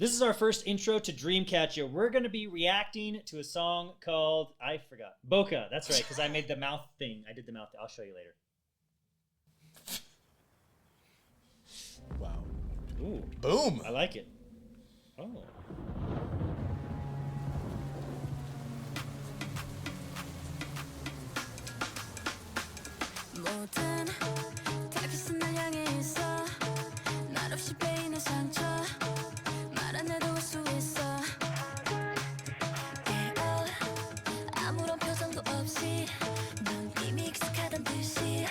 This is our first intro to Dreamcatcher. We're going to be reacting to a song called, I forgot, BOCA. That's right, because I made the mouth thing. I did the mouth thing. I'll show you later. Wow. Ooh. Boom. I like it. Oh. 모든 타깃은 날 향해 있어 말없이 베이는 상처 말 안 해도 알 수 있어 아무런 표정도 없이 넌 이미 익숙하단 듯이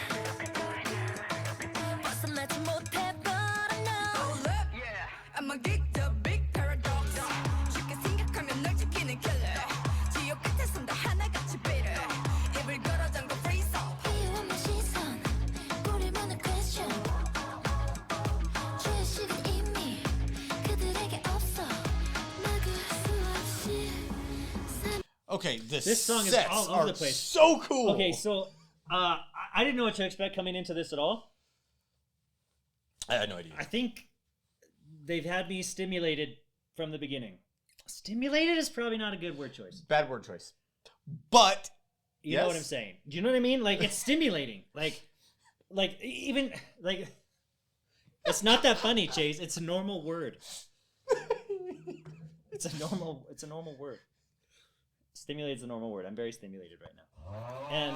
벗어나지 못해 but I know Hold up, yeah I'm a geek the big paradox 쉽게 생각하면 널 지키는 killer 지옥 끝에 선다 하나같이 bitter 입을 걸어 잠궈 freeze off 이유 없는 시선 우릴 보는 question 죄의식은 이미 그들에게 없어 막을 수 없이 Okay, This song is sets all over are the place. so cool. Okay, so I didn't know what to expect coming into this at all. I had no idea. I think they've had me stimulated from the beginning. Stimulated is probably not a good word choice. Bad word choice. But You know what I'm saying? Do you know what I mean? Like, it's stimulating. Like even like it's not that funny, Chase. It's a normal word. It's a normal word. Stimulated is a normal word. I'm very stimulated right now. And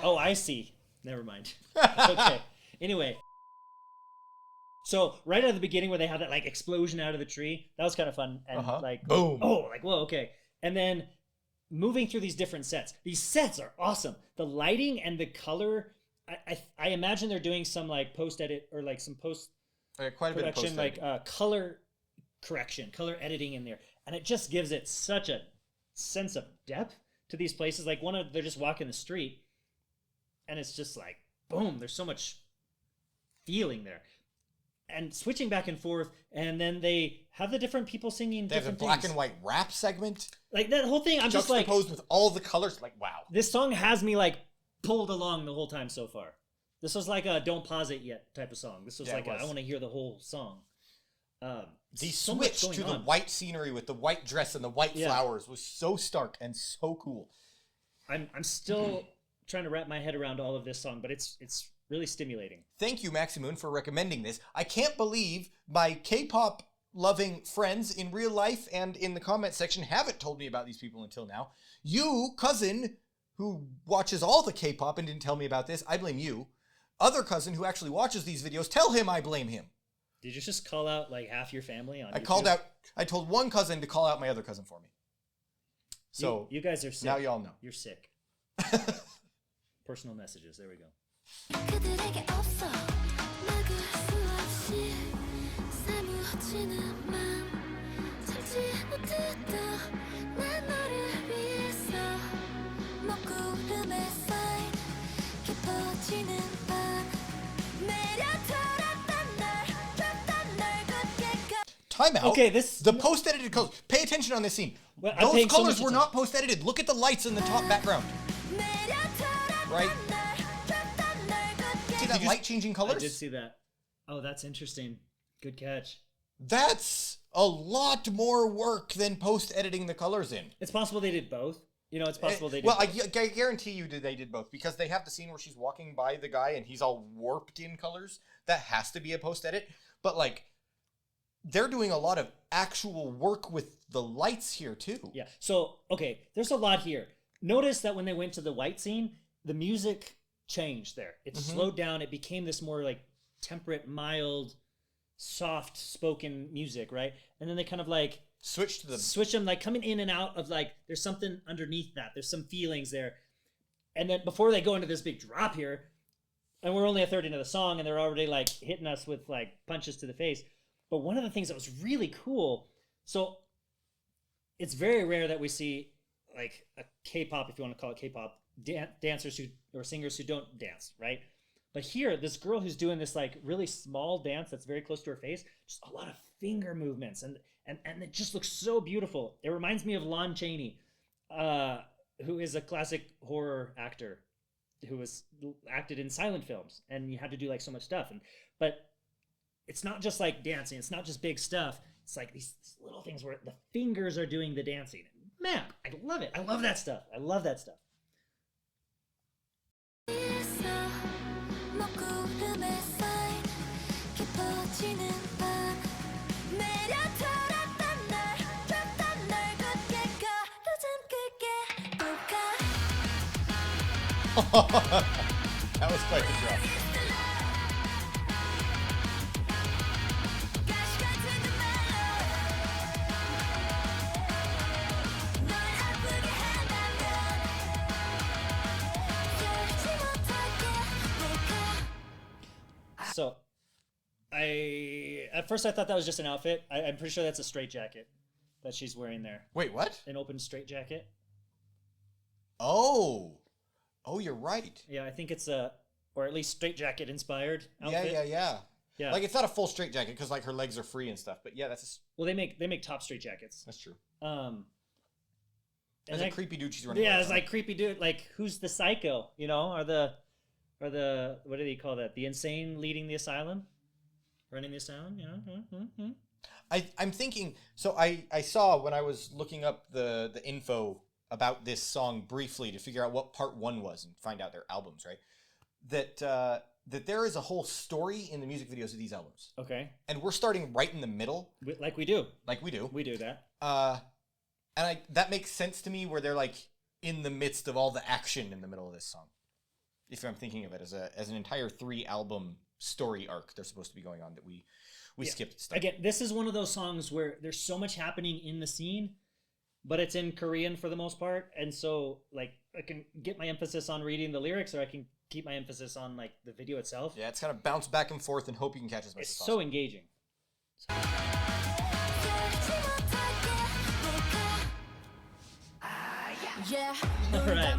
oh, I see. Never mind. Okay. Anyway. So right at the beginning where they have that like explosion out of the tree, that was kind of fun and like boom. Oh, like whoa, okay. And then moving through these different sets. These sets are awesome. The lighting and the color. I imagine they're doing some like post edit or like some post Quite a bit of production, post-editing. like color correction, color editing in there, and it just gives it such a sense of depth to these places. Like they're just walking the street, and it's just like boom. There's so much feeling there, and switching back and forth, and then they have the different people singing They have a different black things. and white rap segment. Like that whole thing. I'm just like, Juxtaposed with all the colors. Like, wow. this song has me like pulled along the whole time so far. This was like a don't pause it yet type of song. This was like I want to hear the whole song. The so much switch to going the on. white scenery with the white dress and the white flowers was so stark and so cool. I'm still trying to wrap my head around all of this song, but it's really stimulating. Thank you, Maximoon, for recommending this. I can't believe my K-pop loving friends in real life and in the comment section haven't told me about these people until now. You, cousin, who watches all the K-pop and didn't tell me about this, I blame you. Other cousin who actually watches these videos, tell him I blame him. Did you just call out like half your family on I told one cousin to call out my other cousin for me. So you guys are sick. now y'all know. You're sick. Personal messages. There we go. 그들에게 없어 막을 수 없이 사무치는 맘 참지 못했다 난 너를 위해서 먹구름에 쌓인 깊어지는 밤 내려돌았던 날 줬던 날 굳게 Time out. Okay, the post-edited colors. Pay attention on this scene. Well, I'm Those paying so colors much were attention. not post-edited. Look at the lights in the top background. Right? See that light changing I colors? did see that. Oh, that's interesting. Good catch. That's a lot more work than post-editing the colors in. It's possible they did both. You know, it's possible they did. Well, both. I guarantee you they did both because they have the scene where she's walking by the guy and he's all warped in colors. That has to be a post-edit. But like, they're doing a lot of actual work with the lights here too. Yeah. So, okay, there's a lot here. Notice that when they went to the white scene, the music changed there. It slowed down. It became this more like temperate, mild, soft spoken music, right? And then they kind of like Switch to the switch them, like coming in and out of like, there's something underneath that. There's some feelings there. And then before they go into this big drop here, and we're only a third into the song and they're already like hitting us with like punches to the face. But one of the things that was really cool, so it's very rare that we see like a K-pop, if you want to call it K-pop, dancers or singers who don't dance, right? But here, this girl who's doing this like really small dance that's very close to her face, just a lot of finger movements, and it just looks so beautiful. It reminds me of Lon Chaney, who is a classic horror actor who was acted in silent films, and you had to do like so much stuff. But it's not just like dancing; it's not just big stuff. it's like these little things where the fingers are doing the dancing. Man, I love it. I love that stuff. I love that stuff. That was quite the drop. So, at first I thought that was just an outfit. I'm pretty sure that's a straitjacket that she's wearing there. Wait, what? An open straitjacket. Oh, you're right. Yeah, I think it's or at least straitjacket inspired outfit. Yeah. Like it's not a full straitjacket because like her legs are free and stuff. But yeah, Well, they make top straitjackets. That's true. As a creepy dude she's running. Yeah, it's like creepy dude. Like who's the psycho? You know, or the what do they call that? The insane leading the asylum, running the asylum. You know. I'm thinking. So I saw when I was looking up the info about this song briefly to figure out what part 1 was and find out their albums, right? That there is a whole story in the music videos of these albums. Okay. And we're starting right in the middle. Like we do. We do that. And that makes sense to me where they're like in the midst of all the action in the middle of this song. If I'm thinking of it as an entire 3-album story arc they're supposed to be going on that we skipped stuff. Again, this is one of those songs where there's so much happening in the scene, but it's in Korean for the most part, and so like I can get my emphasis on reading the lyrics, or I can keep my emphasis on like the video itself. Yeah, it's kind of bounce back and forth and hope you can catch as much as possible. So engaging. Yeah, Alright.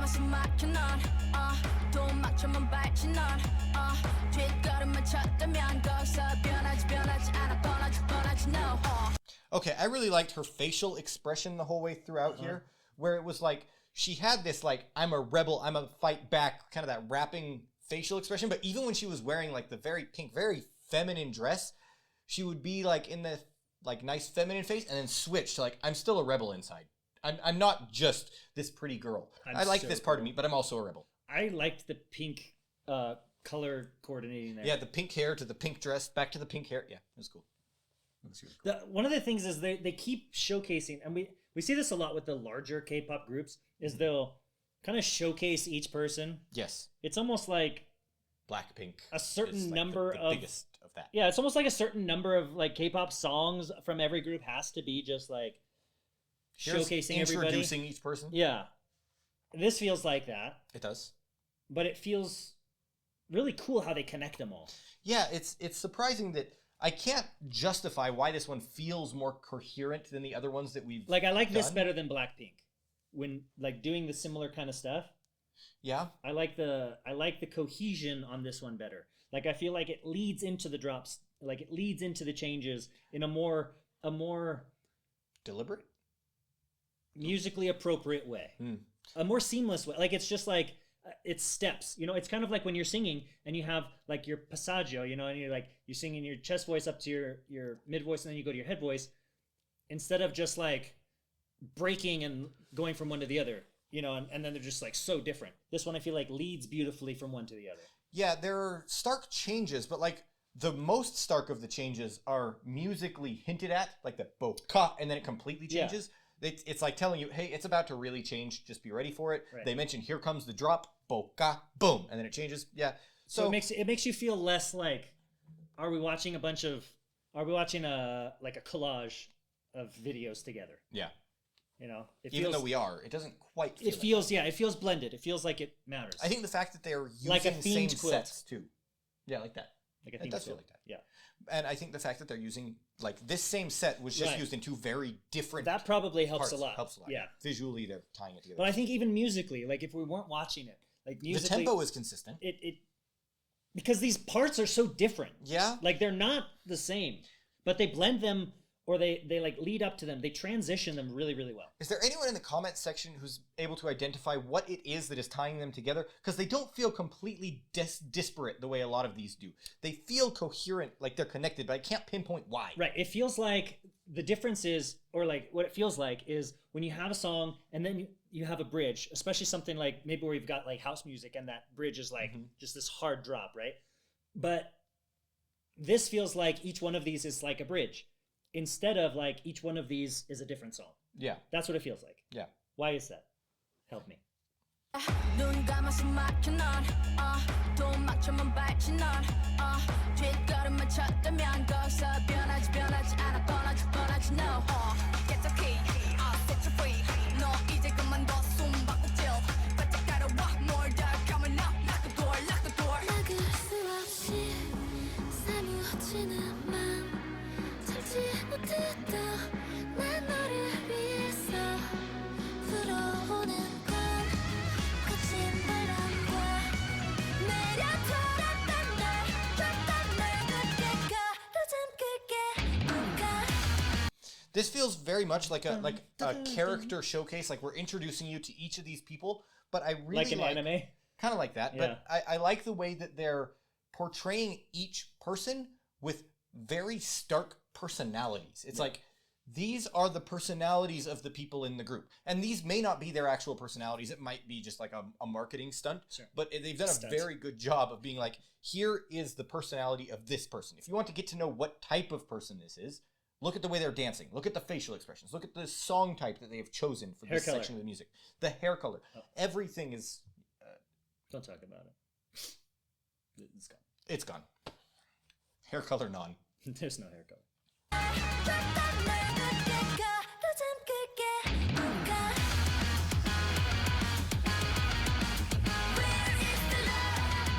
Okay, I really liked her facial expression the whole way throughout here, where it was like she had this like I'm a rebel, I'm a fight back, kind of that rapping facial expression. But even when she was wearing like the very pink, very feminine dress, she would be like in the like nice feminine face and then switch to like I'm still a rebel inside. I'm not just this pretty girl. I like this part of me, but I'm also a rebel. I liked the pink color coordinating there. Yeah, the pink hair to the pink dress, back to the pink hair. Yeah, it was cool. One of the things is they keep showcasing, and we see this a lot with the larger K-pop groups, is they'll kind of showcase each person. Yes. It's almost like Blackpink. a certain like number the of biggest of that. Yeah, it's almost like a certain number of like K-pop songs from every group has to be just like showcasing everybody. Introducing each person. Yeah. This feels like that. It does. But it feels really cool how they connect them all. Yeah, it's surprising that I can't justify why this one feels more coherent than the other ones that we've Like I like this done. better than Blackpink. When like doing the similar kind of stuff. Yeah. I like the cohesion on this one better. Like I feel like it leads into the drops, like it leads into the changes in a more Deliberate? musically appropriate way. Mm. A more seamless way. Like it's just like it's steps. You know, it's kind of like when you're singing and you have like your passaggio, you know, and you're singing your chest voice up to your mid voice and then you go to your head voice instead of just like breaking and going from one to the other, you know, and then they're just like so different. This one I feel like leads beautifully from one to the other. Yeah, there are stark changes, but like the most stark of the changes are musically hinted at, like the BOCA, and then it completely changes. It's like telling you, hey, it's about to really change. Just be ready for it. Right. They mention, here comes the drop, BOCA, boom, and then it changes. Yeah. So it makes you feel less like, are we watching a collage of videos together? Yeah. You know, even though we are, it doesn't quite. It feels blended. It feels like it matters. I think the fact that they're using like a the same themed quilt. sets too. Yeah, like that. Like a it themed does feel quilt. like that. Yeah. And I think the fact that they're using like this same set was just used in two very different. That probably helps parts. a lot. Helps a lot. Yeah. Visually, they're tying it together. But I think even musically, like if we weren't watching it, like musically, the tempo is consistent. It because these parts are so different. Yeah. Like they're not the same, but they blend them or they like lead up to them. They transition them really, really well. Is there anyone in the comments section who's able to identify what it is that is tying them together? Because they don't feel completely disparate the way a lot of these do. They feel coherent, like they're connected, but I can't pinpoint why. Right. It feels like the difference is, or like what it feels like is when you have a song and then you have a bridge, especially something like maybe where you've got like house music and that bridge is like just this hard drop, right? But this feels like each one of these is like a bridge instead of like each one of these is a different song. Yeah. That's what it feels like. Yeah. Why is that? Help me. 눈 감아서 막혀 넌 도망쳐만 밟지 넌 뒷걸음만 쳤다면 거기서 변하지 않아 뻔하지 no get the key set you free 너 이제 그만둬 숨 바꿔 til 바짝 따라와 more dark coming up lock the door 막을 수 없이 사무치는 맘 참지 못했던 난 너를 위해서 불어오는 This feels very much like a character showcase. Like we're introducing you to each of these people, but I really like an anime. Kind of like that. Yeah. But I like the way that they're portraying each person with very stark personalities. It's like these are the personalities of the people in the group, and these may not be their actual personalities. It might be just like a marketing stunt. Sure. But they've done a very good job of being like, here is the personality of this person. If you want to get to know what type of person this is, look at the way they're dancing. Look at the facial expressions. Look at the song type that they have chosen for this section of the music. The hair color. Oh. Everything is... Don't talk about it. It's gone. It's gone. Hair color none. There's no hair color.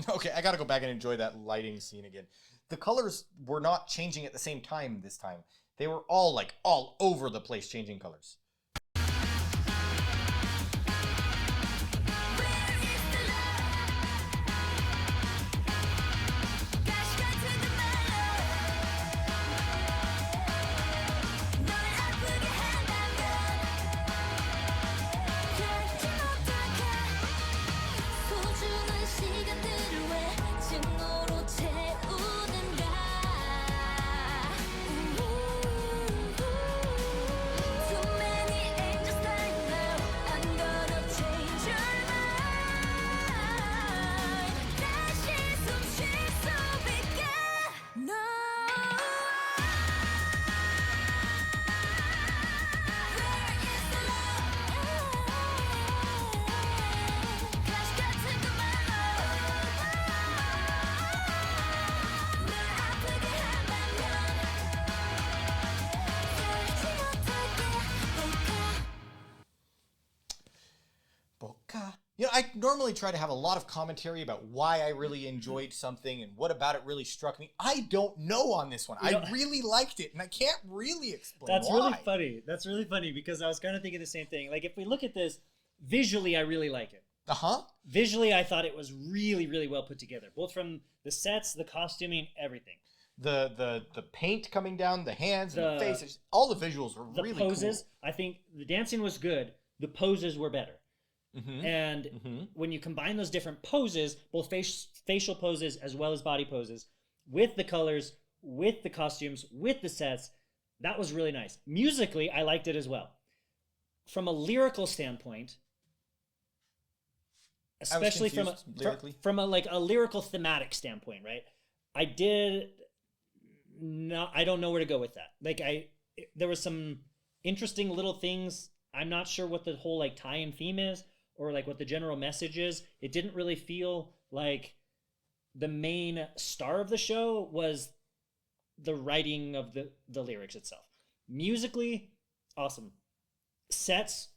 Okay, I gotta go back and enjoy that lighting scene again. The colors were not changing at the same time this time. They were all like all over the place changing colors. BOCA. You know, I normally try to have a lot of commentary about why I really enjoyed something and what about it really struck me. I don't know on this one. I really liked it, and I can't really explain That's why. really funny. That's really funny because I was kind of thinking the same thing. Like, if we look at this, visually, I really like it. Uh-huh. Visually, I thought it was really, really well put together. Both from the sets, the costuming, everything. The paint coming down, the hands and the faces, all the visuals were really cool. The poses, I think the dancing was good. The poses were better. Mm-hmm. And when you combine those different poses, both facial poses as well as body poses, with the colors, with the costumes, with the sets, that was really nice. Musically, I liked it as well. From a lyrical standpoint, especially from a lyrical thematic standpoint, right? I don't know where to go with that. Like there was some interesting little things. I'm not sure what the whole like tie-in theme is, or like what the general message is. It didn't really feel like the main star of the show was the writing of the lyrics itself. Musically, awesome. Sets,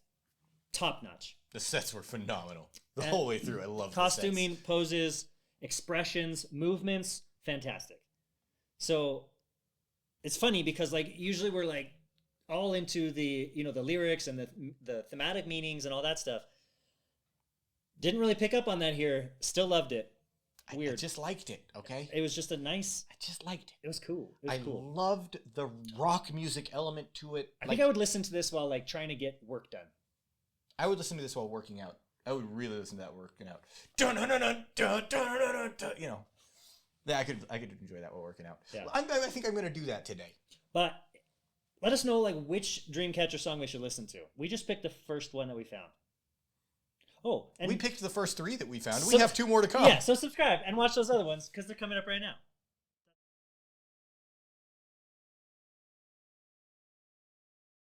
top notch. The sets were phenomenal the whole way through. I love costuming, poses, expressions, movements, fantastic. So it's funny because like usually we're like all into the the lyrics and the thematic meanings and all that stuff. Didn't really pick up on that here. Still loved it. Weird. I just liked it, okay? It was just a nice... I just liked it. It was cool. I loved the rock music element to it. I think I would listen to this while like trying to get work done. I would listen to this while working out. I would really listen to that working out. Dun, dun, dun, dun, dun, dun, dun, dun, you know. Yeah, I could enjoy that while working out. Yeah. I think I'm going to do that today. But Let us know like which Dreamcatcher song we should listen to. We just picked the first one that we found. Oh, and we picked the first 3 that we found. So- We have 2 more to come. yeah, so subscribe and watch those other ones because they're coming up right now.